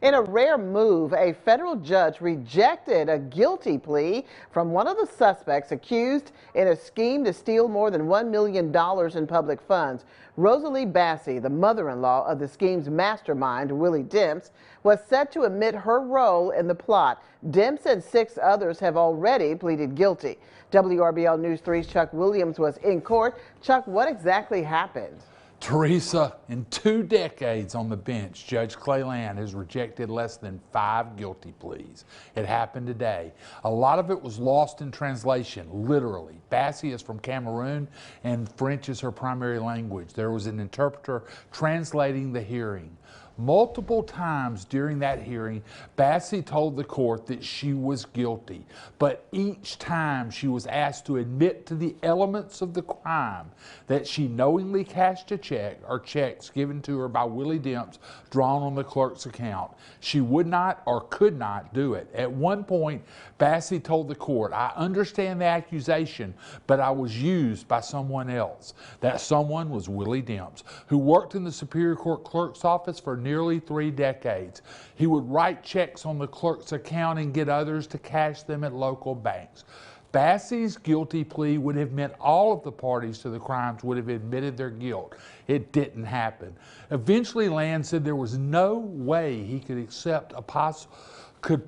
In a rare move, a federal judge rejected a guilty plea from one of the suspects accused in a scheme to steal more than $1 million in public funds. Rosalie Bassey, the mother-in-law of the scheme's mastermind, Willie Demps, was set to admit her role in the plot. Demps and 6 others have already pleaded guilty. WRBL News 3's Chuck Williams was in court. Chuck, what exactly happened? Teresa, in 2 decades on the bench, Judge Clay Land has rejected less than 5 guilty pleas. It happened today. A lot of it was lost in translation, literally. Bassey is from Cameroon and French is her primary language. There was an interpreter translating the hearing. Multiple times during that hearing, Bassey told the court that she was guilty, but each time she was asked to admit to the elements of the crime, that she knowingly cashed a check or checks given to her by Willie Demps drawn on the clerk's account. She would not or could not do it. At one point, Bassey told the court, "I understand the accusation, but I was used by someone else." That someone was Willie Demps, who worked in the Superior Court clerk's office for nearly 3 decades. He would write checks on the clerk's account and get others to cash them at local banks. Bassey's guilty plea would have meant all of the parties to the crimes would have admitted their guilt. It didn't happen. Eventually, Land said there was no way he could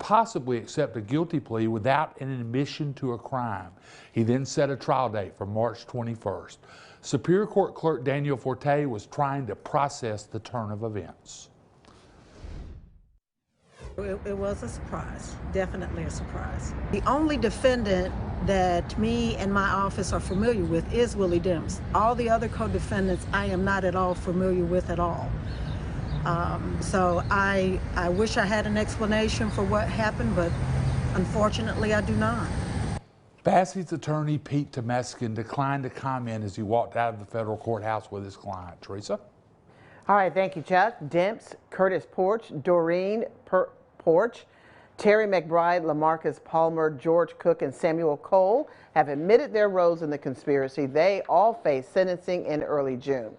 possibly accept a guilty plea without an admission to a crime. He then set a trial date for March 21st. Superior Court Clerk Daniel Forte was trying to process the turn of events. It was a surprise, definitely a surprise. The only defendant that me and my office are familiar with is Willie Demps. All the other co-defendants I am not at all familiar with at all. So I wish I had an explanation for what happened, but unfortunately I do not. Bassey's attorney, Pete Temeskin, declined to comment as he walked out of the federal courthouse with his client. Teresa? All right, thank you, Chuck. Demps, Curtis Porch, Doreen Porch, Terry McBride, LaMarcus Palmer, George Cook, and Samuel Cole have admitted their roles in the conspiracy. They all face sentencing in early June.